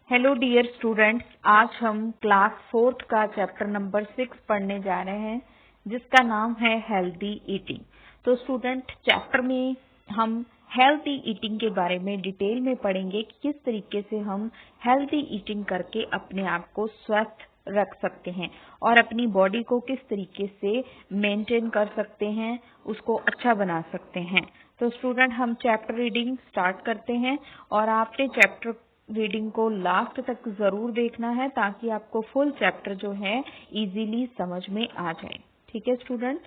Hello dear students, आज हम class 4th का चैप्टर नंबर 6 पढ़ने जा रहे हैं जिसका नाम है हेल्दी ईटिंग। तो स्टूडेंट, चैप्टर में हम हेल्दी ईटिंग के बारे में डिटेल में पढ़ेंगे कि किस तरीके से हम हेल्दी ईटिंग करके अपने आप को स्वस्थ रख सकते हैं और अपनी बॉडी को किस तरीके से मेंटेन कर सकते हैं, उसको अच्छा बना सकते हैं। तो स्टूडेंट, हम चैप्टर रीडिंग स्टार्ट करते हैं और आपने चैप्टर रीडिंग को लास्ट तक जरूर देखना है ताकि आपको फुल चैप्टर जो है इजीली समझ में आ जाए। ठीक है स्टूडेंट।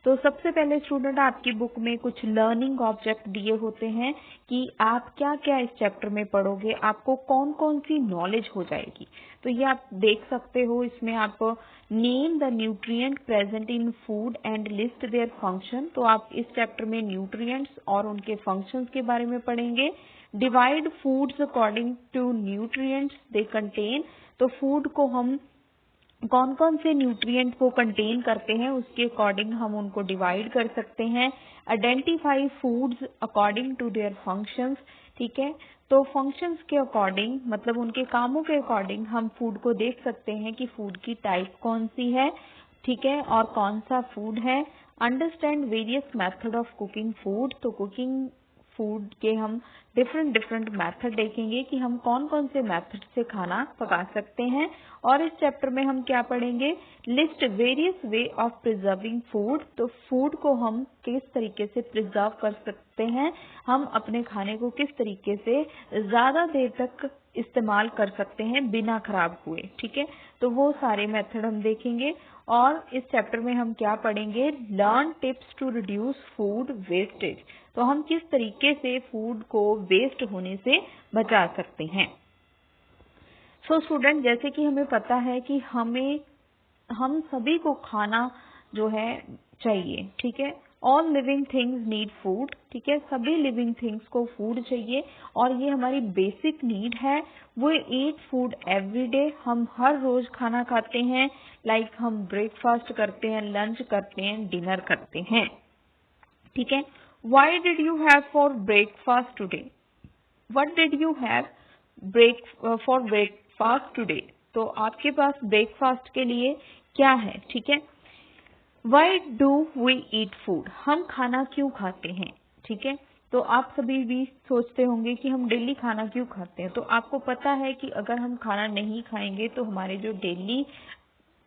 तो सबसे पहले स्टूडेंट, आपकी बुक में कुछ लर्निंग ऑब्जेक्ट दिए होते हैं कि आप क्या क्या इस चैप्टर में पढ़ोगे, आपको कौन कौन सी नॉलेज हो जाएगी। तो ये आप देख सकते हो, इसमें आप name the nutrient present in food and list their function. तो आप इस चैप्टर में न्यूट्रिएंट्स और उनके फंक्शंस के बारे में पढ़ेंगे। Divide foods according to nutrients they contain. तो फूड को हम कौन कौन से न्यूट्रिएंट को कंटेन करते हैं उसके अकॉर्डिंग हम उनको डिवाइड कर सकते हैं। Identify foods according to their functions. ठीक है, तो फंक्शंस के अकॉर्डिंग मतलब उनके कामों के अकॉर्डिंग हम फूड को देख सकते हैं कि फूड की टाइप कौन सी है, ठीक है, और कौन सा फूड है। Understand various method of cooking food. तो कुकिंग फूड के हम डिफरेंट मेथड देखेंगे कि हम कौन कौन से मेथड से खाना पका सकते हैं। और इस चैप्टर में हम क्या पढ़ेंगे, list various way of preserving food. तो फूड को हम किस तरीके से प्रिजर्व कर सकते हैं, हम अपने खाने को किस तरीके से ज्यादा देर तक इस्तेमाल कर सकते हैं बिना खराब हुए। ठीक है, तो वो सारे मेथड हम देखेंगे। और इस चैप्टर में हम क्या पढ़ेंगे, learn tips to reduce food wastage. तो हम किस तरीके से फूड को वेस्ट होने से बचा सकते हैं। सो स्टूडेंट, जैसे कि हमें पता है कि हम सभी को खाना जो है चाहिए। ठीक है, all living things need food. ठीक है, सभी लिविंग थिंग्स को फूड चाहिए और ये हमारी बेसिक नीड है। वो ईट फूड एवरी डे। हम हर रोज खाना खाते हैं, लाइक हम ब्रेकफास्ट करते हैं, लंच करते हैं, डिनर करते हैं। ठीक है, why did you have for breakfast today, what did you have for breakfast today. तो आपके पास ब्रेकफास्ट के लिए क्या है। ठीक है, why do we eat food, हम खाना क्यों खाते हैं। ठीक है, तो आप सभी भी सोचते होंगे कि हम डेली खाना क्यों खाते हैं। तो आपको पता है कि अगर हम खाना नहीं खाएंगे तो हमारे जो डेली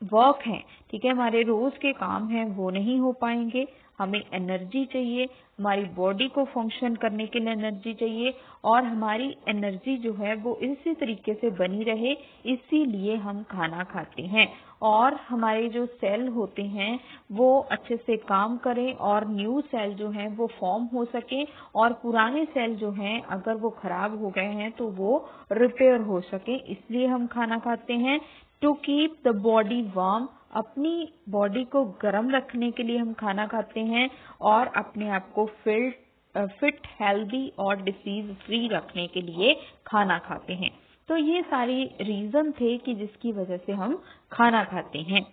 वर्क है, ठीक है, हमारे रोज के काम हैं, वो नहीं हो पाएंगे। हमें एनर्जी चाहिए, हमारी बॉडी को फंक्शन करने के लिए एनर्जी चाहिए और हमारी एनर्जी जो है वो इसी तरीके से बनी रहे, इसीलिए हम खाना खाते हैं। और हमारे जो सेल होते हैं वो अच्छे से काम करें और न्यू सेल जो है वो फॉर्म हो सके और पुराने सेल जो हैं अगर वो खराब हो गए हैं तो वो रिपेयर हो सके, इसलिए हम खाना खाते हैं। To keep the body warm, अपनी बॉडी को गर्म रखने के लिए हम खाना खाते हैं और अपने आप को फिट, हेल्दी और डिसीज फ्री रखने के लिए खाना खाते हैं। तो ये सारी रीजन थे कि जिसकी वजह से हम खाना खाते हैं।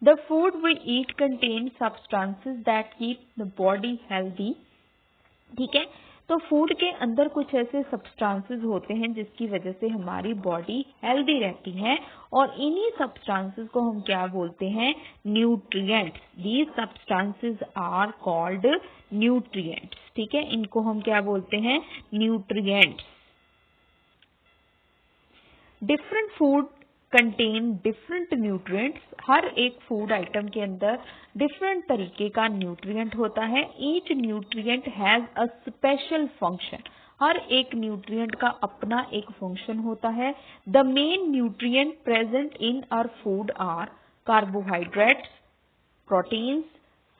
The food we eat contain substances that keep the body healthy. ठीक है, तो फूड के अंदर कुछ ऐसे सब्सटेंसेस होते हैं जिसकी वजह से हमारी बॉडी हेल्दी रहती है और इन्हीं सब्सटेंसेस को हम क्या बोलते हैं, nutrients. These substances are called nutrients. ठीक है, इनको हम क्या बोलते हैं, nutrients. Different food contain different nutrients. हर एक फूड आइटम के अंदर डिफरेंट तरीके का न्यूट्रिएंट होता है। Each nutrient has a special function. हर एक न्यूट्रिएंट का अपना एक फंक्शन होता है। The main nutrient present in our food are carbohydrates, proteins,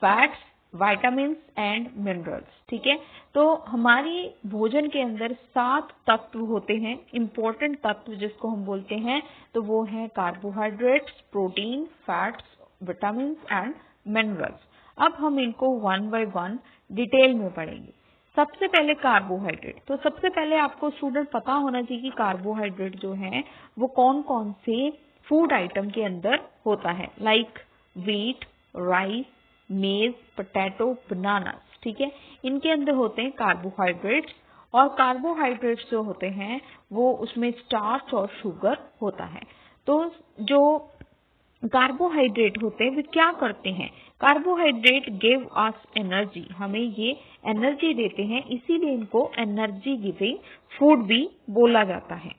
fats, vitamins and minerals. ठीक है, तो हमारी भोजन के अंदर 7 तत्व होते हैं, इंपॉर्टेंट तत्व जिसको हम बोलते हैं। तो वो है carbohydrates, protein, fats, vitamins and minerals. अब हम इनको वन बाय वन डिटेल में पढ़ेंगे। सबसे पहले कार्बोहाइड्रेट। तो सबसे पहले आपको स्टूडेंट पता होना चाहिए कि कार्बोहाइड्रेट जो है वो कौन कौन से फूड आइटम के अंदर होता है, लाइक व्हीट, राइस, मेज, पोटैटो, बनाना। ठीक है, इनके अंदर होते हैं कार्बोहाइड्रेट्स और कार्बोहाइड्रेट्स जो होते हैं वो उसमें स्टार्च और शुगर होता है। तो जो कार्बोहाइड्रेट होते हैं वे क्या करते हैं? कार्बोहाइड्रेट गिव अस एनर्जी, हमें ये एनर्जी देते हैं, इसीलिए इनको एनर्जी गिविंग फूड भी बोला जाता है।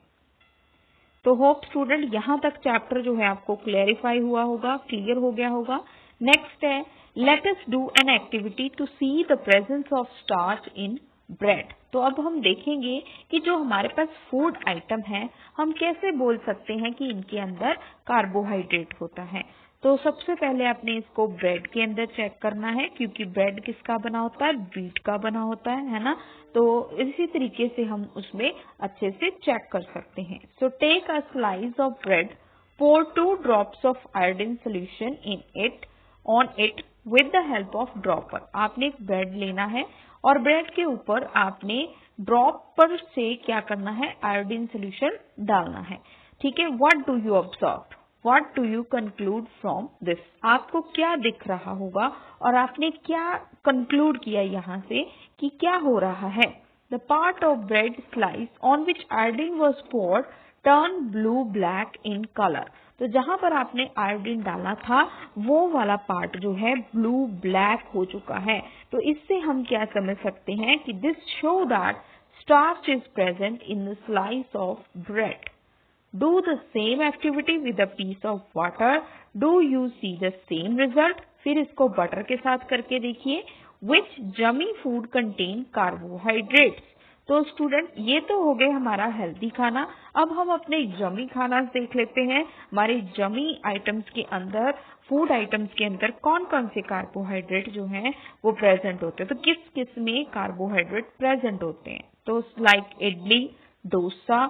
तो होप स्टूडेंट यहाँ तक चैप्टर जो है आपको क्लेरिफाई हुआ होगा, क्लियर हो गया होगा। नेक्स्ट है let us do an activity to see the presence of starch in bread. तो अब हम देखेंगे कि जो हमारे पास फूड आइटम है हम कैसे बोल सकते हैं कि इनके अंदर कार्बोहाइड्रेट होता है। तो सबसे पहले आपने इसको ब्रेड के अंदर चेक करना है, क्योंकि ब्रेड किसका बना होता है? व्हीट का बना होता है ना। तो इसी तरीके से हम उसमें अच्छे से चेक कर सकते हैं। So take a slice of bread, pour 2 drops of iodine solution on it with the help of dropper। आपने एक ब्रेड लेना है और ब्रेड के ऊपर आपने ड्रॉपर से क्या करना है? आयोडीन सोल्यूशन डालना है। ठीक है। What do you observe? What do you conclude from this? आपको क्या दिख रहा होगा और आपने क्या कंक्लूड किया यहाँ से कि क्या हो रहा है? The part of bread slice on which iodine was poured turn blue black in colour. तो जहां पर आपने आयोडीन डाला था वो वाला पार्ट जो है ब्लू ब्लैक हो चुका है। तो इससे हम क्या समझ सकते हैं कि this show that starch is present in the slice of bread. Do the same activity with a piece of water. Do you see the same result? फिर इसको बटर के साथ करके देखिए। Which yummy food contain carbohydrates? तो student ये तो हो गए हमारा हेल्दी खाना। अब हम अपने यमी खाना देख लेते हैं। हमारे यमी आइटम्स के अंदर, फूड आइटम्स के अंदर कौन कौन से कार्बोहाइड्रेट जो हैं वो प्रेजेंट होते हैं। तो किस किस में कार्बोहाइड्रेट प्रेजेंट होते हैं? तो like idli, dosa,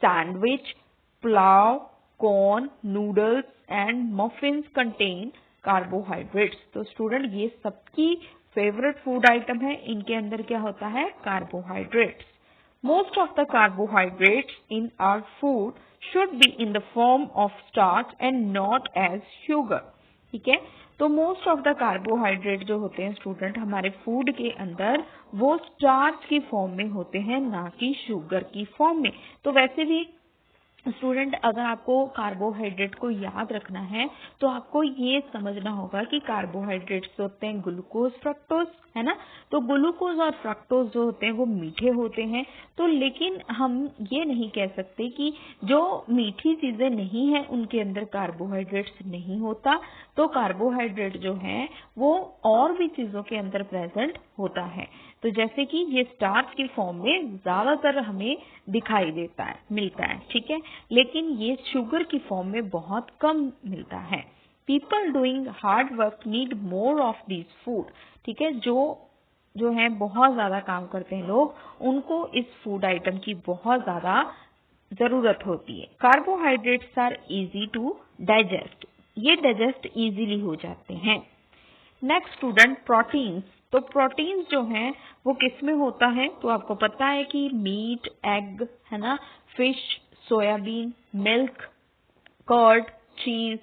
sandwich, pulao, corn, noodles and muffins contain carbohydrates. तो स्टूडेंट ये सबकी फेवरेट फूड आइटम है, इनके अंदर क्या होता है? Carbohydrates. Most of the carbohydrates in our food should be in the form of starch and not as sugar. ठीक है। तो मोस्ट ऑफ द कार्बोहाइड्रेट जो होते हैं स्टूडेंट हमारे फूड के अंदर वो स्टार्च की फॉर्म में होते हैं, ना कि शुगर की फॉर्म में। तो वैसे भी स्टूडेंट अगर आपको कार्बोहाइड्रेट को याद रखना है तो आपको ये समझना होगा कि कार्बोहाइड्रेट्स होते हैं ग्लूकोज, फ्रक्टोज, है ना। तो ग्लूकोज और फ्रक्टोज जो होते हैं वो मीठे होते हैं। तो लेकिन हम ये नहीं कह सकते कि जो मीठी चीजें नहीं है उनके अंदर कार्बोहाइड्रेट्स नहीं होता। तो कार्बोहाइड्रेट जो है वो और भी चीजों के अंदर प्रेजेंट होता है। तो जैसे कि ये स्टार्च की फॉर्म में ज्यादातर हमें दिखाई देता है, मिलता है। ठीक है। लेकिन ये शुगर की फॉर्म में बहुत कम मिलता है। People doing hard work need more of this food. ठीक है। जो है बहुत ज्यादा काम करते हैं लोग, उनको इस फूड आइटम की बहुत ज्यादा जरूरत होती है। Carbohydrates are easy to digest, ये डाइजेस्ट इजीली हो जाते हैं। Next student proteins. तो प्रोटीन्स जो हैं वो किस में होता है? तो आपको पता है कि मीट, एग, है ना, फिश, सोयाबीन, मिल्क, कर्ड, चीज,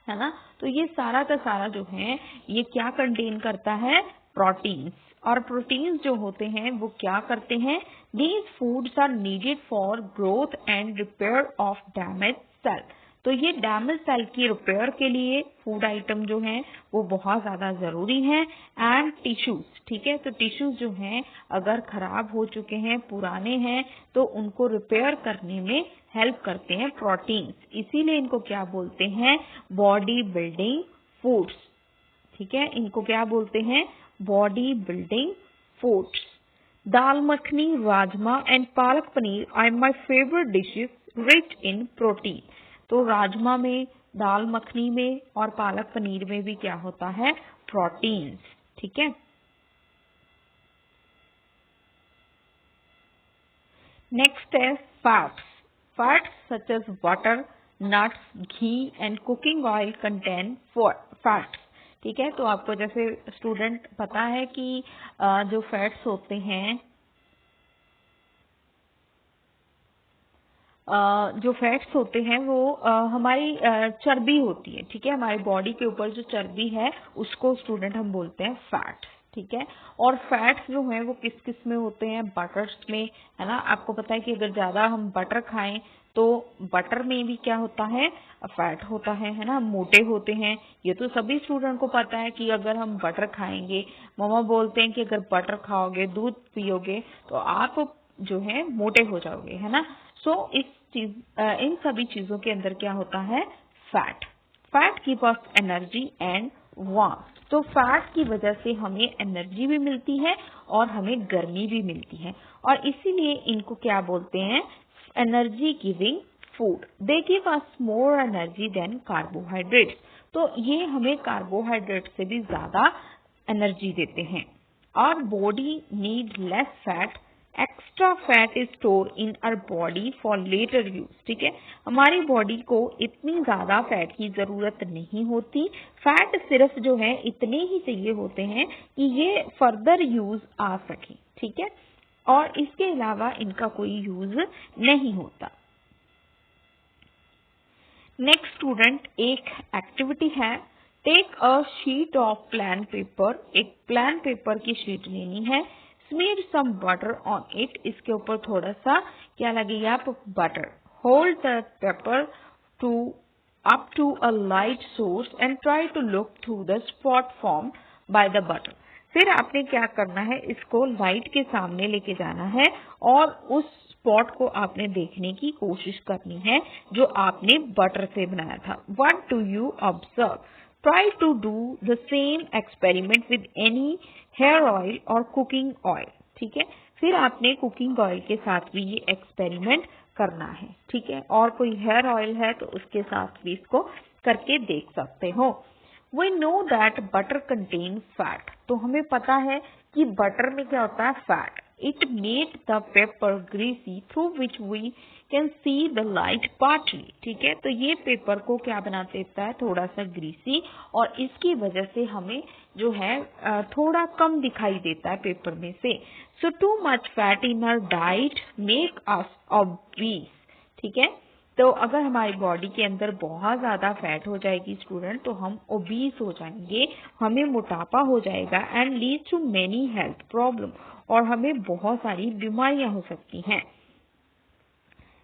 है ना। तो ये सारा का सारा जो है ये क्या कंटेन करता है? प्रोटीन्स। और प्रोटीन्स जो होते हैं वो क्या करते हैं? These foods are needed for growth and repair of damage cell. तो ये डैमेज सेल की रिपेयर के लिए फूड आइटम जो हैं वो बहुत ज्यादा जरूरी हैं। And tissues. ठीक है। तो टिश्यूज जो हैं अगर खराब हो चुके हैं, पुराने हैं, तो उनको रिपेयर करने में हेल्प करते हैं प्रोटीन्स। इसीलिए इनको क्या बोलते हैं? Body building foods. ठीक है। इनको क्या बोलते हैं? Body building foods. Dal makhani, rajma and palak paneer are my favourite dishes rich in protein. तो राजमा में, दाल मखनी में और पालक पनीर में भी क्या होता है? प्रोटीन्स। ठीक है। नेक्स्ट है fats. Fats such as butter, nuts, ghee and cooking oil contain fats. ठीक है। तो आपको जैसे स्टूडेंट पता है कि जो फैट्स होते हैं, जो फैट्स होते हैं वो हमारी चर्बी होती है। ठीक है। हमारी बॉडी के ऊपर जो चर्बी है उसको स्टूडेंट हम बोलते हैं फैट्स। ठीक है। और फैट्स जो है वो किस किस में होते हैं, बटर्स में, है ना। आपको पता है कि अगर ज्यादा हम बटर खाएं तो बटर में भी क्या होता है, फैट होता है ना, मोटे होते हैं। ये तो सभी स्टूडेंट को पता है कि अगर हम बटर खाएंगे, मम्मा बोलते हैं कि अगर बटर खाओगे, दूध पियोगे तो आप जो है मोटे हो जाओगे, है ना। इन सभी चीजों के अंदर क्या होता है, fat. Fat give us energy and warmth. तो फैट की वजह से हमें एनर्जी भी मिलती है और हमें गर्मी भी मिलती है, और इसीलिए इनको क्या बोलते हैं, energy giving food. They give us more energy than carbohydrates. तो ये हमें कार्बोहाइड्रेट से भी ज्यादा एनर्जी देते हैं। Our body need less fat. Extra fat is store in our body for later use. ठीक है, हमारी बॉडी को इतनी ज्यादा फैट की जरूरत नहीं होती। फैट सिर्फ जो है इतने ही चाहिए होते हैं कि ये फर्दर यूज आ सके। ठीक है, और इसके अलावा इनका कोई यूज नहीं होता। नेक्स्ट स्टूडेंट, एक एक्टिविटी है, take a sheet of plan paper. एक प्लान पेपर की शीट लेनी है, smear some butter on it. इसके ऊपर थोड़ा सा क्या लगेगा, butter. Hold the paper to up to a light source and try to look through the spot form by the butter. फिर आपने क्या करना है, इसको लाइट के सामने लेके जाना है और उस स्पॉट को आपने देखने की कोशिश करनी है जो आपने बटर से बनाया था। What do you observe? Try to do the same experiment with any hair oil और कुकिंग ऑयल। ठीक है, फिर आपने कुकिंग ऑयल के साथ भी ये एक्सपेरिमेंट करना है। ठीक है, और कोई हेयर ऑयल है तो उसके साथ भी इसको करके देख सकते हो। We know that butter contains fat. तो हमें पता है कि बटर में क्या होता है, fat. It made the paper greasy through which we can see the light partly. ठीक है, तो ये पेपर को क्या बना देता है, थोड़ा सा ग्रीसी, और इसकी वजह से हमें जो है थोड़ा कम दिखाई देता है पेपर में से। So too much fat in our diet make us obese. ठीक है, तो अगर हमारी बॉडी के अंदर बहुत ज्यादा फैट हो जाएगी स्टूडेंट, तो हम ओबीस हो जाएंगे, हमें मोटापा हो जाएगा and lead to many health problem, और हमें बहुत सारी बीमारियां हो सकती हैं।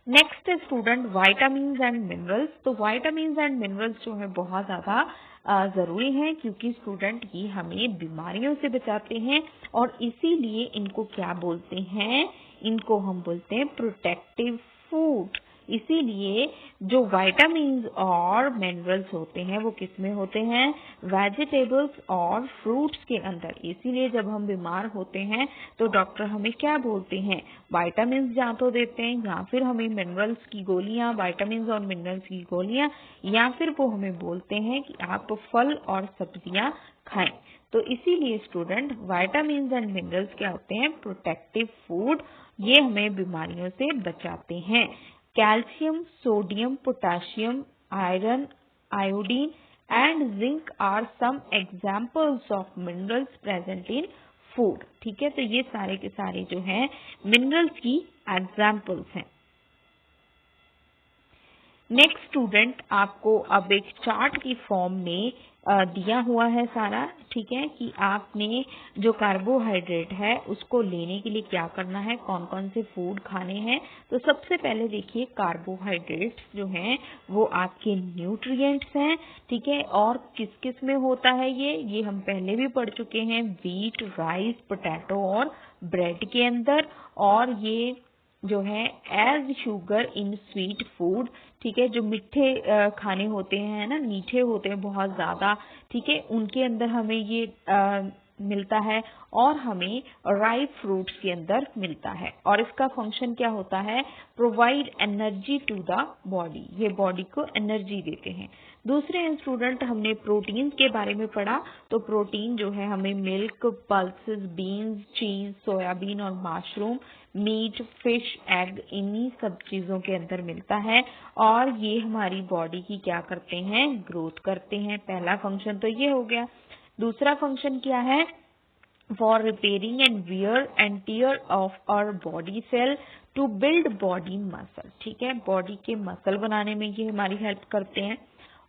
Next student, vitamin and minerals. तो वाइटामिन एंड मिनरल्स जो है बहुत ज्यादा जरूरी हैं, क्योंकि स्टूडेंट ये हमें बीमारियों से बचाते हैं, और इसीलिए इनको क्या बोलते हैं, इनको हम बोलते हैं प्रोटेक्टिव फूड। इसीलिए जो वाइटामिन और मिनरल्स होते हैं वो किसमें होते हैं, वेजिटेबल्स और फ्रूट्स के अंदर। इसीलिए जब हम बीमार होते हैं तो डॉक्टर हमें क्या बोलते हैं, वाइटामिन या तो देते हैं, या फिर हमें मिनरल्स की गोलियां, वाइटामिन और मिनरल्स की गोलियां, या फिर वो हमें बोलते हैं कि आप फल और सब्जियां खाएं। तो इसीलिए स्टूडेंट, वाइटामिन एंड मिनरल्स क्या होते हैं, प्रोटेक्टिव फूड। ये हमें बीमारियों से बचाते हैं। Calcium, sodium, potassium, iron, iodine and zinc are some examples of minerals present in food. ठीक है, तो ये सारे के सारे जो हैं मिनरल्स की एग्जाम्पल्स हैं। नेक्स्ट स्टूडेंट, आपको अब एक चार्ट की फॉर्म में दिया हुआ है सारा। ठीक है, कि आपने जो कार्बोहाइड्रेट है उसको लेने के लिए क्या करना है, कौन कौन से फूड खाने हैं। तो सबसे पहले देखिए, कार्बोहाइड्रेट्स जो हैं वो आपके न्यूट्रिएंट्स हैं। ठीक है, और किस किस में होता है ये हम पहले भी पढ़ चुके हैं, व्हीट, राइस, पोटैटो और ब्रेड के अंदर। और ये जो है as sugar in sweet food. ठीक है, जो मीठे खाने होते हैं ना, मीठे होते हैं बहुत ज्यादा, ठीक है, उनके अंदर हमें ये मिलता है, और हमें राइप फ्रूट्स के अंदर मिलता है। और इसका फंक्शन क्या होता है, provide energy to the body. ये बॉडी को एनर्जी देते हैं। दूसरे स्टूडेंट, हमने प्रोटीन के बारे में पढ़ा। तो प्रोटीन जो है हमें मिल्क, पल्सेस, बीन्स, चीज, सोयाबीन और मशरूम, मीट, फिश, एग, इन्हीं सब चीजों के अंदर मिलता है, और ये हमारी बॉडी की क्या करते हैं, ग्रोथ करते हैं। पहला फंक्शन तो ये हो गया। दूसरा फंक्शन क्या है, for repairing and wear and tear of our body cell to build body muscle. ठीक है, बॉडी के मसल बनाने में ये हमारी हेल्प करते हैं।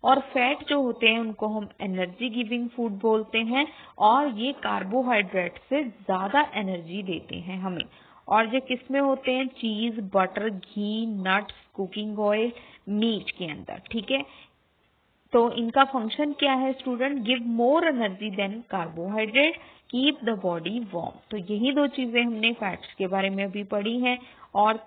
और फैट जो होते हैं उनको हम एनर्जी गिविंग फूड बोलते हैं, और ये कार्बोहाइड्रेट से ज्यादा एनर्जी देते हैं हमें। और जो किस में होते हैं, cheese, butter, ghee, nuts, cooking oil, meat के अंदर, ठीक है। तो इनका फंक्शन क्या है student, give more energy than carbohydrate, keep the body warm. तो यही दो चीजें हमने फैट्स के बारे में अभी पढ़ी हैं। और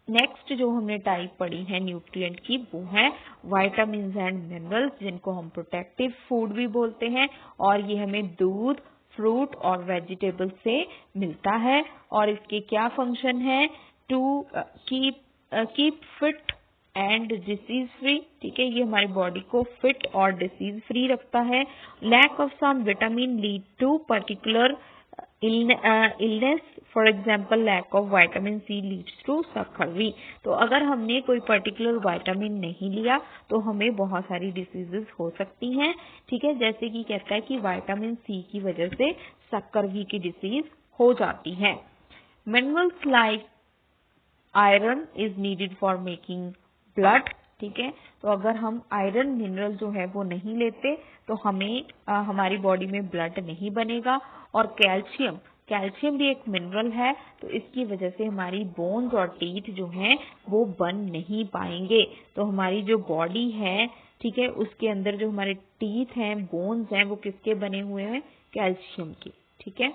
नेक्स्ट जो हमने टाइप पढ़ी है न्यूट्रिएंट की, वो है वाइटामिन एंड मिनरल्स, जिनको हम प्रोटेक्टिव फूड भी बोलते हैं, और ये हमें दूध, फ्रूट और वेजिटेबल से मिलता है। और इसके क्या फंक्शन है, to keep fit and disease free, ठीक है, ये हमारी बॉडी को फिट और डिसीज फ्री रखता है। Lack of some vitamin lead to particular illness, for example lack of vitamin C leads to scurvy. तो अगर हमने कोई पर्टिकुलर वाइटामिन नहीं लिया तो हमें बहुत सारी डिसीजेस हो सकती हैं, ठीक है, जैसे कि कहता है कि वाइटामिन सी की वजह से स्कर्वी की डिसीज हो जाती है। Minerals like iron is needed for making blood, ठीक है। तो अगर हम आयरन मिनरल जो है वो नहीं लेते तो हमें हमारी बॉडी में ब्लड नहीं बनेगा। और कैल्शियम, कैल्शियम भी एक मिनरल है, तो इसकी वजह से हमारी बोन्स और टीथ जो हैं वो बन नहीं पाएंगे। तो हमारी जो बॉडी है, ठीक है, उसके अंदर जो हमारे टीथ हैं, बोन्स हैं, वो किसके बने हुए हैं, कैल्शियम के, ठीक है।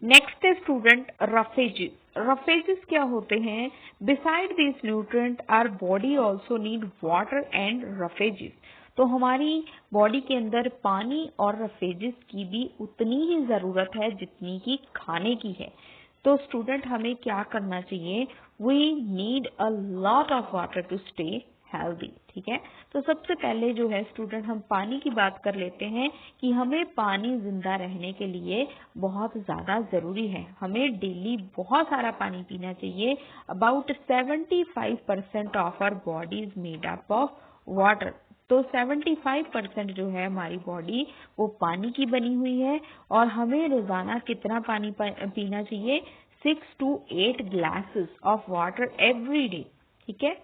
नेक्स्ट है स्टूडेंट रफेजेस। रफेजेस क्या होते हैं, beside this nutrient our body also need water and roughages. तो हमारी बॉडी के अंदर पानी और रफेजेस की भी उतनी ही जरूरत है जितनी की खाने की है। तो स्टूडेंट हमें क्या करना चाहिए, we need a lot of water to stay healthy, ठीक है। तो सबसे पहले जो है स्टूडेंट हम पानी की बात कर लेते हैं कि हमें पानी जिंदा रहने के लिए बहुत ज्यादा जरूरी है। हमें डेली बहुत सारा पानी पीना चाहिए। About 75% of our body is made up of water. तो 75% जो है हमारी बॉडी वो पानी की बनी हुई है, और हमें रोजाना कितना पानी पीना चाहिए, 6 to 8 glasses of water every day, ठीक है।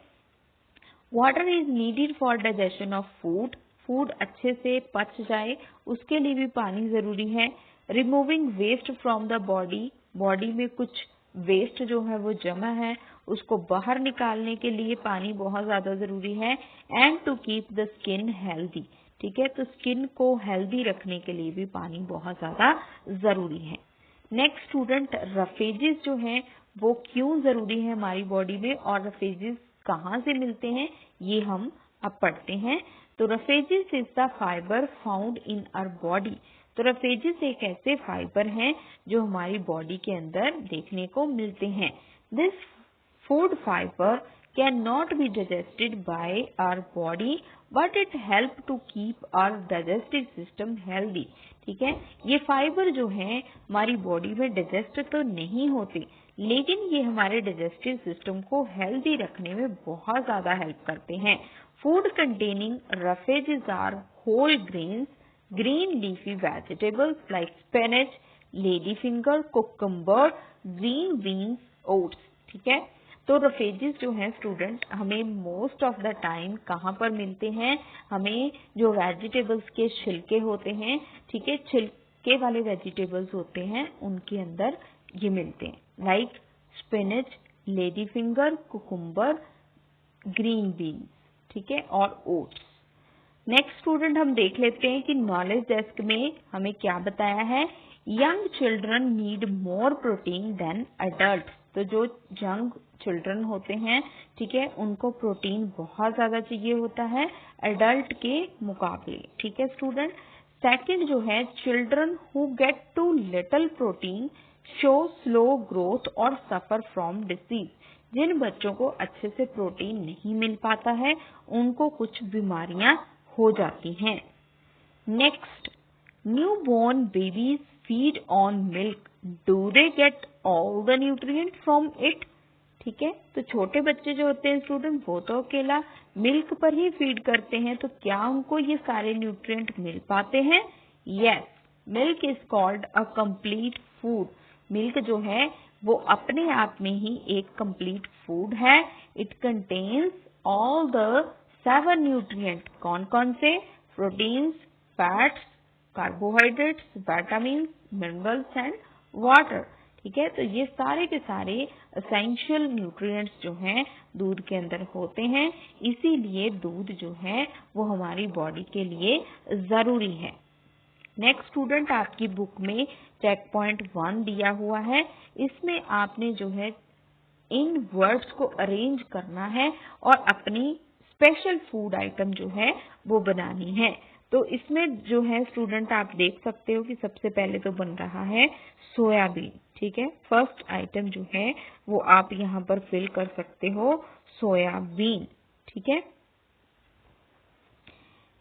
Water is needed for digestion of food, food अच्छे से पच जाए उसके लिए भी पानी जरूरी है। Removing waste from the body, body में कुछ वेस्ट जो है वो जमा है उसको बाहर निकालने के लिए पानी बहुत ज्यादा जरूरी है। And to keep the skin healthy, ठीक है, तो स्किन को हेल्दी रखने के लिए भी पानी बहुत ज्यादा जरूरी है। नेक्स्ट स्टूडेंट, रफेजेस जो हैं वो क्यों जरूरी है हमारी बॉडी में, और रफेजेस कहाँ से मिलते हैं ये हम अब पढ़ते हैं। तो roughages is the fibre found in our body. तो रफेजेस एक ऐसे फाइबर हैं जो हमारी बॉडी के अंदर देखने को मिलते हैं। This food fibre can not be digested by our body but it help to keep our digestive system healthy, ठीक है। ये फाइबर जो है हमारी बॉडी में डाइजेस्ट तो नहीं होते, लेकिन ये हमारे डाइजेस्टिव सिस्टम को हेल्दी रखने में बहुत ज्यादा हेल्प करते हैं। Food containing roughages are whole grains, green leafy vegetables like spinach, lady finger, cucumber, green beans, oats, ठीक है। तो रफेजेस जो है स्टूडेंट हमें मोस्ट ऑफ द टाइम कहाँ पर मिलते हैं, हमें जो वेजिटेबल्स के छिलके होते हैं, ठीक है, छिलके वाले वेजिटेबल्स होते हैं उनके अंदर ये मिलते हैं, like spinach, lady finger, cucumber, green beans, ठीक है, और ओट्स। नेक्स्ट स्टूडेंट हम देख लेते हैं कि नॉलेज डेस्क में हमें क्या बताया है। Young children need more protein than adult. तो जो यंग चिल्ड्रन होते हैं, ठीक है, उनको प्रोटीन बहुत ज्यादा चाहिए होता है एडल्ट के मुकाबले, ठीक है स्टूडेंट। सेकंड जो है, children who get too little protein show slow growth और सफर फ्रॉम डिसीज। जिन बच्चों को अच्छे से प्रोटीन नहीं मिल पाता है उनको कुछ बीमारियां हो जाती हैं। Next, new born babies feed on milk, do they get all the nutrient from it, ठीक है। तो छोटे बच्चे जो होते हैं स्टूडेंट, वो तो अकेला मिल्क पर ही फीड करते हैं, तो क्या उनको ये सारे न्यूट्रिएंट मिल पाते हैं? Yes, milk is called a complete food. Milk जो है वो अपने आप में ही एक कंप्लीट फूड है। It contains all the 7 nutrient. कौन कौन से? Proteins, fats, carbohydrates, vitamin, minerals and water. ठीक है। तो ये सारे के सारे एसेंशियल न्यूट्रिएंट्स जो हैं दूध के अंदर होते हैं, इसीलिए दूध जो है वो हमारी बॉडी के लिए जरूरी है। नेक्स्ट स्टूडेंट, आपकी बुक में चेक पॉइंट 1 दिया हुआ है। इसमें आपने जो है इन वर्ड्स को अरेंज करना है और अपनी स्पेशल फूड आइटम जो है वो बनानी है। तो इसमें जो है स्टूडेंट आप देख सकते हो कि सबसे पहले तो बन रहा है सोयाबीन। ठीक है। फर्स्ट आइटम जो है वो आप यहाँ पर फिल कर सकते हो, सोयाबीन। ठीक है।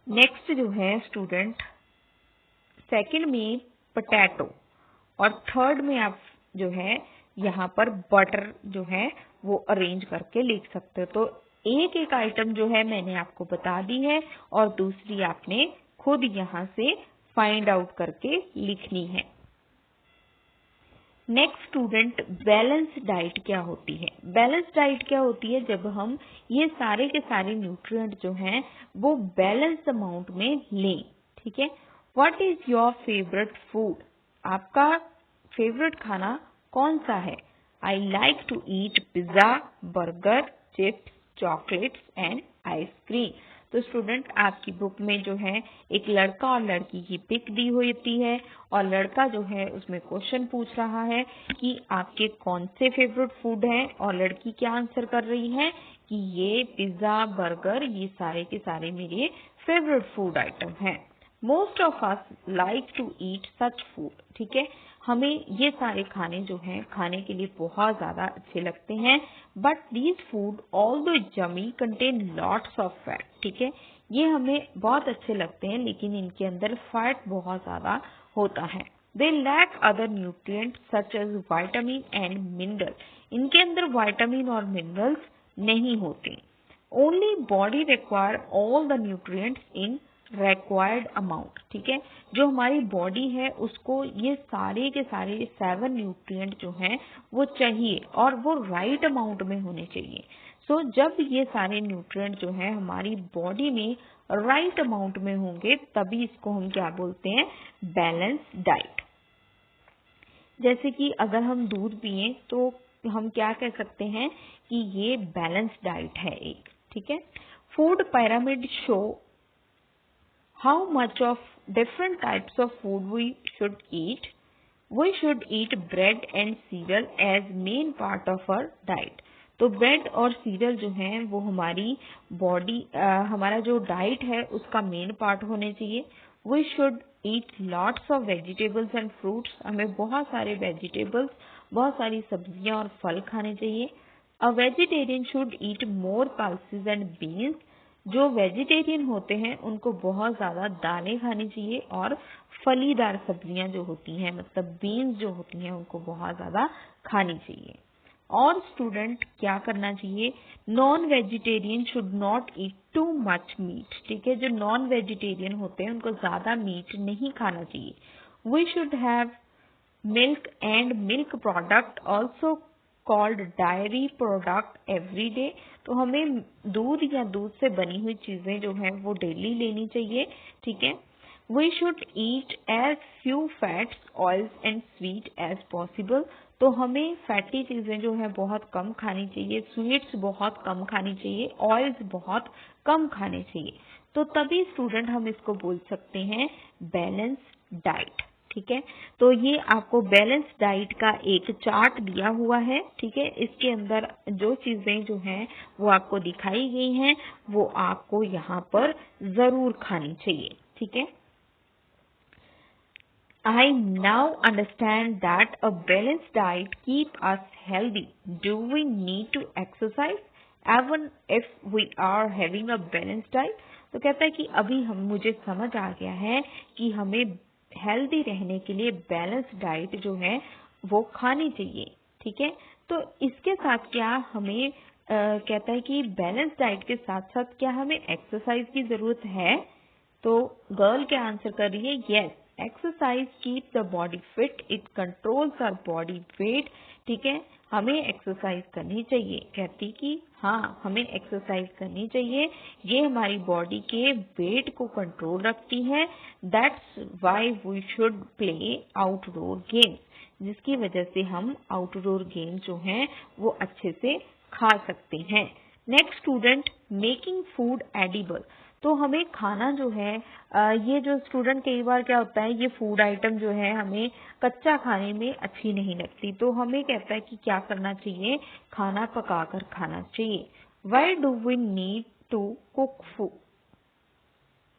नेक्स्ट जो है स्टूडेंट, सेकंड में पोटैटो और थर्ड में आप जो है यहाँ पर बटर जो है वो अरेंज करके लिख सकते हो। तो एक एक आइटम जो है मैंने आपको बता दी है और दूसरी आपने खुद यहाँ से फाइंड आउट करके लिखनी है। नेक्स्ट स्टूडेंट, बैलेंस डाइट क्या होती है? बैलेंस डाइट क्या होती है? जब हम ये सारे के सारे न्यूट्रिएंट जो हैं वो बैलेंस अमाउंट में लें। ठीक है। What is your favourite food? आपका फेवरेट खाना कौन सा है? I like to eat pizza, burger, chips, chocolates and ice cream. तो स्टूडेंट, आपकी बुक में जो है एक लड़का और लड़की की पिक दी होती है और लड़का जो है उसमें क्वेश्चन पूछ रहा है कि आपके कौन से फेवरेट फूड हैं और लड़की क्या आंसर कर रही है कि ये पिज्जा, बर्गर, ये सारे के सारे मेरे फेवरेट फूड आइटम हैं। Most of us like to eat such food. ठीक है। हमें ये सारे खाने जो हैं खाने के लिए बहुत ज्यादा अच्छे लगते हैं, but these food although yummy contain lots of fat. ठीक है। ये हमें बहुत अच्छे लगते हैं लेकिन इनके अंदर फैट बहुत ज्यादा होता है। They lack other nutrient such as vitamin and mineral. इनके अंदर विटामिन और मिनरल्स नहीं होते। Only body require all the nutrients in required amount. ठीक है। जो हमारी बॉडी है उसको ये सारे के सारे 7 न्यूट्रिएंट जो हैं वो चाहिए और वो राइट अमाउंट में होने चाहिए। सो जब ये सारे न्यूट्रिएंट जो हैं हमारी बॉडी में राइट अमाउंट में होंगे तभी इसको हम क्या बोलते हैं? Balance diet. जैसे कि अगर हम दूध पिए तो हम क्या कह सकते हैं कि ये बैलेंस डाइट है एक। ठीक है। Food pyramid show how much of different types of food we should eat. We should eat bread and cereal as main part of our diet. तो ब्रेड और सीरियल जो हैं वो हमारी बॉडी हमारा जो डाइट है उसका मेन पार्ट होने चाहिए। We should eat lots of vegetables and fruits. हमें बहुत सारे वेजिटेबल्स, बहुत सारी सब्जियां और फल खाने चाहिए। A vegetarian should eat more pulses and beans. जो वेजिटेरियन होते हैं उनको बहुत ज्यादा दालें खानी चाहिए और फलीदार सब्जियां जो होती हैं मतलब बीन्स जो होती हैं उनको बहुत ज्यादा खानी चाहिए। और स्टूडेंट क्या करना चाहिए? Non vegetarian should not eat too much meet. ठीक है। जो नॉन वेजिटेरियन होते हैं उनको ज्यादा मीट नहीं खाना चाहिए। We should have milk and milk product also called dairy product every day. तो हमें दूध या दूध से बनी हुई चीजें जो हैं वो डेली लेनी चाहिए। ठीक है। We should eat as few fats, oils and sweet as possible. तो हमें फैटी चीजें जो है बहुत कम खानी चाहिए, स्वीट्स बहुत कम खानी चाहिए, ऑयल्स बहुत कम खाने चाहिए। तो तभी स्टूडेंट हम इसको बोल सकते हैं बैलेंस डाइट। ठीक है। तो ये आपको बैलेंस डाइट का एक चार्ट दिया हुआ है। ठीक है। इसके अंदर जो चीजें जो हैं वो आपको दिखाई गई हैं वो आपको यहाँ पर जरूर खानी चाहिए। ठीक है। I now understand that a balanced diet keep us healthy. Do we need to exercise even if we are having a balanced diet? तो कहता है कि अभी हम मुझे समझ आ गया है कि हमें हेल्दी रहने के लिए बैलेंस डाइट जो है वो खानी चाहिए। ठीक है। तो इसके साथ क्या हमें कहता है कि बैलेंस डाइट के साथ साथ क्या हमें एक्सरसाइज की जरूरत है? तो गर्ल क्या आंसर कर रही है? Yes, exercise keep the body fit, it controls our body weight. ठीक है, हमें एक्सरसाइज करनी चाहिए। कहती कि हाँ, हमें एक्सरसाइज करनी चाहिए, ये हमारी बॉडी के वेट को कंट्रोल रखती है। That's why we should play outdoor game, जिसकी वजह से हम आउटडोर गेम जो हैं वो अच्छे से खा सकते हैं। Next student, making food edible. तो हमें खाना जो है ये जो स्टूडेंट कई बार क्या होता है, ये फूड आइटम जो है हमें कच्चा खाने में अच्छी नहीं लगती, तो हमें कहता है कि क्या करना चाहिए, खाना पकाकर खाना चाहिए। Why do we need to cook food?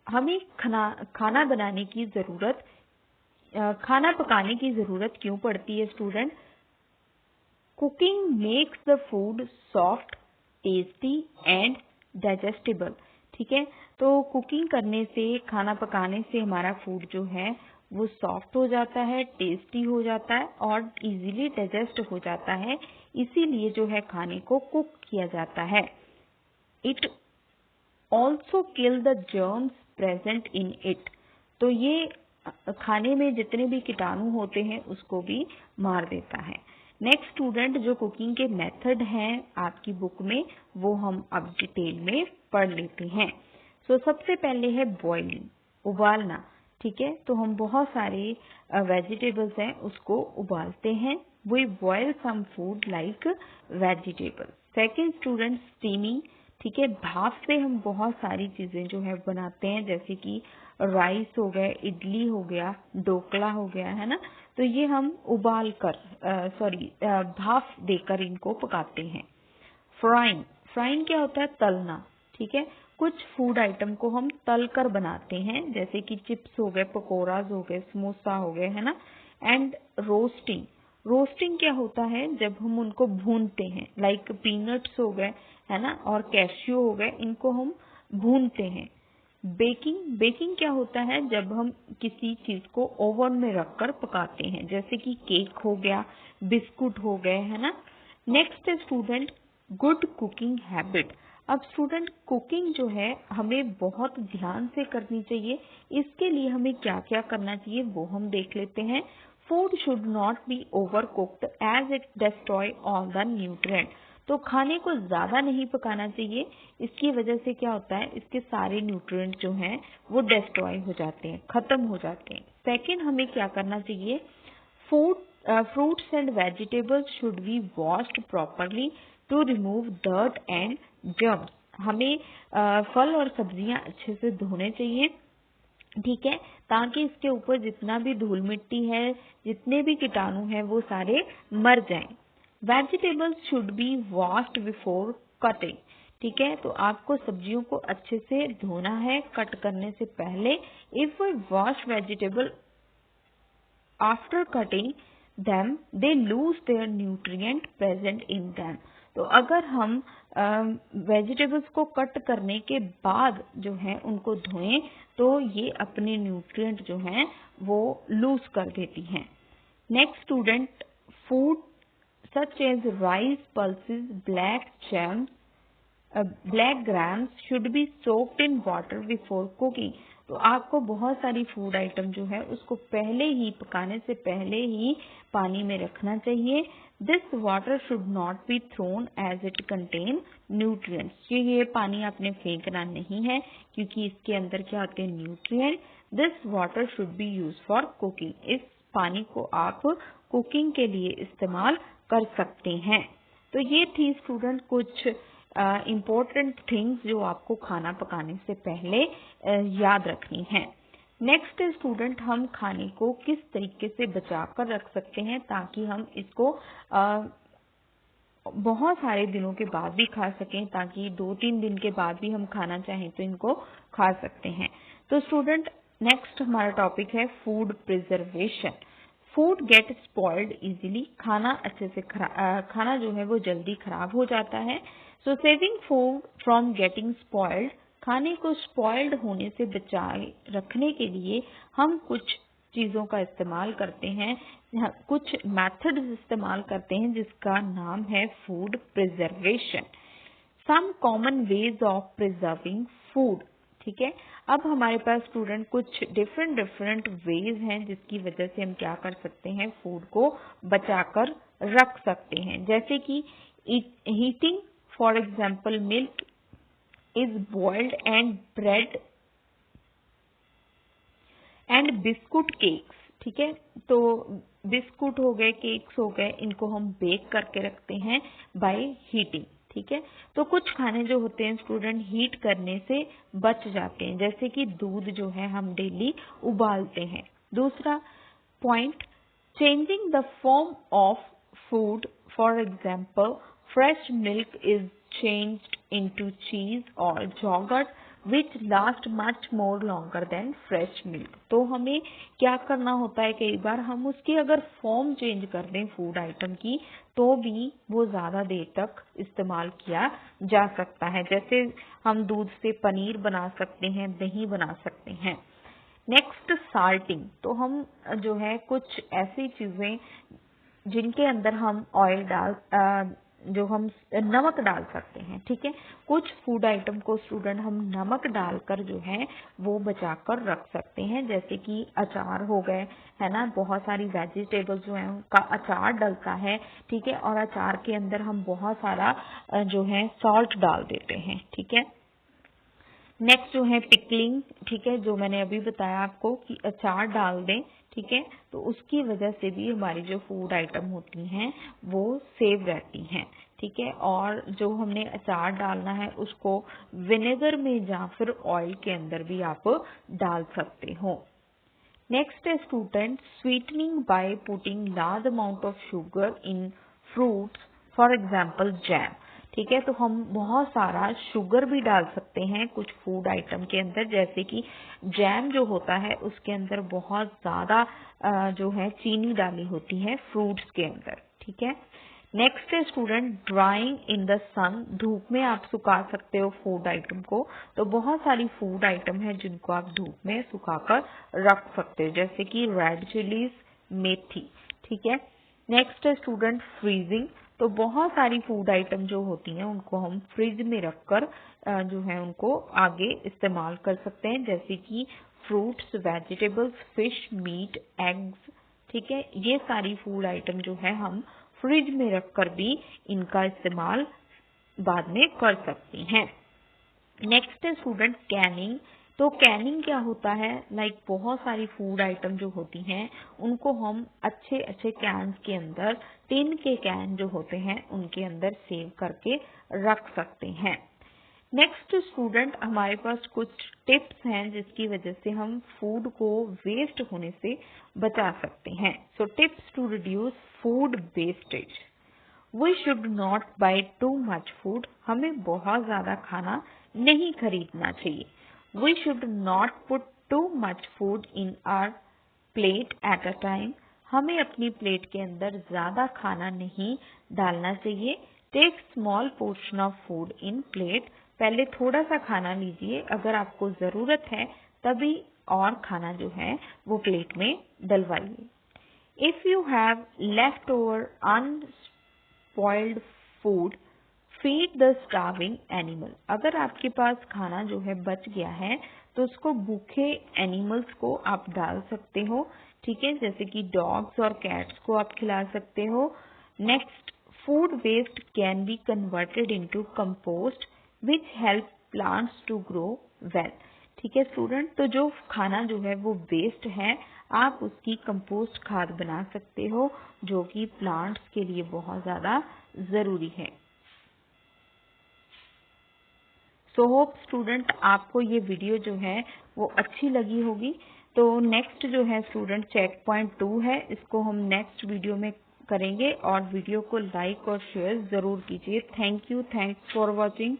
हमें खाना बनाने की जरूरत, खाना पकाने की जरूरत क्यों पड़ती है student? Cooking makes the food soft, tasty and digestible. ठीक है, तो कुकिंग करने से, खाना पकाने से हमारा फूड जो है वो सॉफ्ट हो जाता है, टेस्टी हो जाता है और इजीली डाइजेस्ट हो जाता है। इसीलिए जो है खाने को कुक किया जाता है। It also kill the germs present in it. तो ये खाने में जितने भी कीटाणु होते हैं उसको भी मार देता है। नेक्स्ट स्टूडेंट, जो कुकिंग के मेथड हैं आपकी बुक में वो हम अब डिटेल में पढ़ लेते हैं। सो सबसे पहले है बॉइलिंग, उबालना। ठीक है, तो हम बहुत सारे वेजिटेबल्स हैं उसको उबालते हैं। We boil some food like vegetable. Second student, steaming. ठीक है, भाप से हम बहुत सारी चीजें जो है बनाते हैं, जैसे कि राइस हो गए, इडली हो गया, ढोकला हो गया, है ना। तो ये हम उबाल कर भाप देकर इनको पकाते हैं। फ्राइंग, फ्राइंग क्या होता है? तलना। ठीक है, कुछ फूड आइटम को हम तल कर बनाते हैं, जैसे कि चिप्स हो गए, पकोड़ाज हो गए, समोसा हो गए, है ना। एंड रोस्टिंग, रोस्टिंग क्या होता है? जब हम उनको भूनते हैं, लाइक पीनट्स हो गए, है ना, और कैश्यू हो गए, इनको हम भूनते हैं। बेकिंग, बेकिंग क्या होता है? जब हम किसी चीज को ओवन में रखकर पकाते हैं, जैसे कि केक हो गया, बिस्कुट हो गए, है ना। नेक्स्ट है स्टूडेंट, गुड कुकिंग हैबिट। अब स्टूडेंट, कुकिंग जो है हमें बहुत ध्यान से करनी चाहिए। इसके लिए हमें क्या क्या करना चाहिए वो हम देख लेते हैं। Food should not be over cooked as it destroy all the nutrient. तो खाने को ज्यादा नहीं पकाना चाहिए, इसकी वजह से क्या होता है, इसके सारे न्यूट्रिएंट जो हैं वो डिस्ट्रॉय हो जाते हैं, खत्म हो जाते हैं। सेकेंड, हमें क्या करना चाहिए, fruits and vegetables should be washed properly to remove dirt and germs। हमें फल और सब्जियां अच्छे से धोने चाहिए। ठीक है, ताकि इसके ऊपर जितना भी धूल मिट्टी है, जितने भी कीटाणु हैं वो सारे मर जाएं। Vegetables should be washed before cutting. ठीक है, तो आपको सब्जियों को अच्छे से धोना है कट करने से पहले। If we wash vegetable after cutting them they lose their nutrient present in them। तो अगर हम वेजिटेबल्स को कट करने के बाद जो है उनको धोएं तो ये अपने न्यूट्रिएंट जो हैं वो लूज कर देती हैं। Next student, food such as rice, pulses, black grams should be soaked in water before cooking. तो आपको बहुत सारी फूड आइटम जो है उसको पहले ही, पकाने से पहले ही पानी में रखना चाहिए। This water should not be thrown as it contain nutrients. ये पानी आपने फेंकना नहीं है क्योंकि इसके अंदर क्या होते हैं, nutrient. This water should be use for cooking. इस पानी को आप कुकिंग के लिए इस्तेमाल कर सकते हैं। तो ये थी स्टूडेंट कुछ इम्पोर्टेंट थिंग्स जो आपको खाना पकाने से पहले याद रखनी है। नेक्स्ट स्टूडेंट, हम खाने को किस तरीके से बचा कर रख सकते हैं ताकि हम इसको बहुत सारे दिनों के बाद भी खा सकें, ताकि 2-3 दिन के बाद भी हम खाना चाहें तो इनको खा सकते हैं। तो स्टूडेंट, नेक्स्ट हमारा टॉपिक है food preservation. Food gate spoiled easily. खाना अच्छे से खाना जो है वो जल्दी खराब हो जाता है। So saving food from getting spoiled, खाने को स्पॉइल्ड होने से बचाए रखने के लिए हम कुछ चीजों का इस्तेमाल करते हैं। कुछ मेथड्स इस्तेमाल करते हैं जिसका नाम है food preservation. Some common ways of preserving food. ठीक है, अब हमारे पास स्टूडेंट कुछ डिफरेंट वेज हैं जिसकी वजह से हम क्या कर सकते हैं, फूड को बचाकर रख सकते हैं। जैसे कि heating, for example milk is boiled and bread and biscuit cakes. ठीक है, तो बिस्कुट हो गए, केक्स हो गए, इनको हम बेक करके रखते हैं बाय हीटिंग। ठीक है, तो कुछ खाने जो होते हैं स्टूडेंट हीट करने से बच जाते हैं, जैसे कि दूध जो है हम डेली उबालते हैं। दूसरा point, changing the form of food, for example fresh milk is changed into cheese or yogurt which last much more longer than fresh milk। तो हमें क्या करना होता है, कई बार हम उसकी अगर फॉर्म चेंज कर दें फूड आइटम की तो भी वो ज्यादा देर तक इस्तेमाल किया जा सकता है। जैसे हम दूध से पनीर बना सकते हैं, दही बना सकते हैं। नेक्स्ट साल्टिंग, तो हम जो है कुछ ऐसी चीजें जिनके अंदर हम ऑयल जो हम नमक डाल सकते हैं। ठीक है, कुछ फूड आइटम को स्टूडेंट हम नमक डालकर जो है वो बचाकर रख सकते हैं, जैसे कि अचार हो गए, है ना, बहुत सारी वेजिटेबल्स जो है उनका अचार डलता है। ठीक है, और अचार के अंदर हम बहुत सारा जो है सॉल्ट डाल देते हैं। ठीक है, नेक्स्ट जो है पिकलिंग। ठीक है, जो मैंने अभी बताया आपको कि अचार डाल दें, ठीक है, तो उसकी वजह से भी हमारी जो फूड आइटम होती हैं वो सेव रहती हैं। ठीक है, और जो हमने अचार डालना है उसको विनेगर में या फिर ऑयल के अंदर भी आप डाल सकते हो। नेक्स्ट है student sweetening by putting large amount of sugar in fruits, for example jam. ठीक है, तो हम बहुत सारा शुगर भी डाल सकते हैं कुछ फूड आइटम के अंदर, जैसे कि जैम जो होता है उसके अंदर बहुत ज्यादा जो है चीनी डाली होती है फ्रूट्स के अंदर। ठीक है, नेक्स्ट है स्टूडेंट ड्राइंग इन द सन, धूप में आप सुखा सकते हो फूड आइटम को। तो बहुत सारी फूड आइटम है जिनको आप धूप में सुखाकर रख सकते हो, जैसे कि रेड चिलीज, मेथी। ठीक है, नेक्स्ट है स्टूडेंट फ्रीजिंग, तो बहुत सारी फूड आइटम जो होती हैं उनको हम फ्रिज में रखकर जो है उनको आगे इस्तेमाल कर सकते हैं, जैसे कि fruits, vegetables, fish, meat, eggs. ठीक है, ये सारी फूड आइटम जो है हम फ्रिज में रखकर भी इनका इस्तेमाल बाद में कर सकते हैं। नेक्स्ट है स्टूडेंट कैनिंग, तो कैनिंग क्या होता है, लाइक बहुत सारी फूड आइटम जो होती हैं उनको हम अच्छे अच्छे कैंस के अंदर, टिन के कैन जो होते हैं उनके अंदर सेव करके रख सकते हैं। नेक्स्ट स्टूडेंट हमारे पास कुछ टिप्स हैं जिसकी वजह से हम फूड को वेस्ट होने से बचा सकते हैं। So tips to reduce food wastage, we should not buy too much food, हमें बहुत ज्यादा खाना नहीं खरीदना चाहिए। We should not put too much food in our plate at a time, हमें अपनी प्लेट के अंदर ज्यादा खाना नहीं डालना चाहिए। Take small portion of food in plate, पहले थोड़ा सा खाना लीजिए, अगर आपको जरूरत है तभी और खाना जो है वो प्लेट में डलवाइए। If you have leftover unspoiled food, feed the starving animal, अगर आपके पास खाना जो है बच गया है तो उसको भूखे एनिमल्स को आप डाल सकते हो। ठीक है, जैसे कि डॉग्स और कैट्स को आप खिला सकते हो। Next, food waste can be converted into compost which help plants to grow well. ठीक है स्टूडेंट, तो जो खाना जो है वो वेस्ट है आप उसकी कंपोस्ट खाद बना सकते हो जो कि प्लांट्स के लिए बहुत ज्यादा जरूरी है। सो होप स्टूडेंट आपको ये वीडियो जो है वो अच्छी लगी होगी। तो नेक्स्ट जो है स्टूडेंट चेक पॉइंट 2 है, इसको हम नेक्स्ट वीडियो में करेंगे और वीडियो को लाइक और शेयर जरूर कीजिए। Thank you, thanks for watching.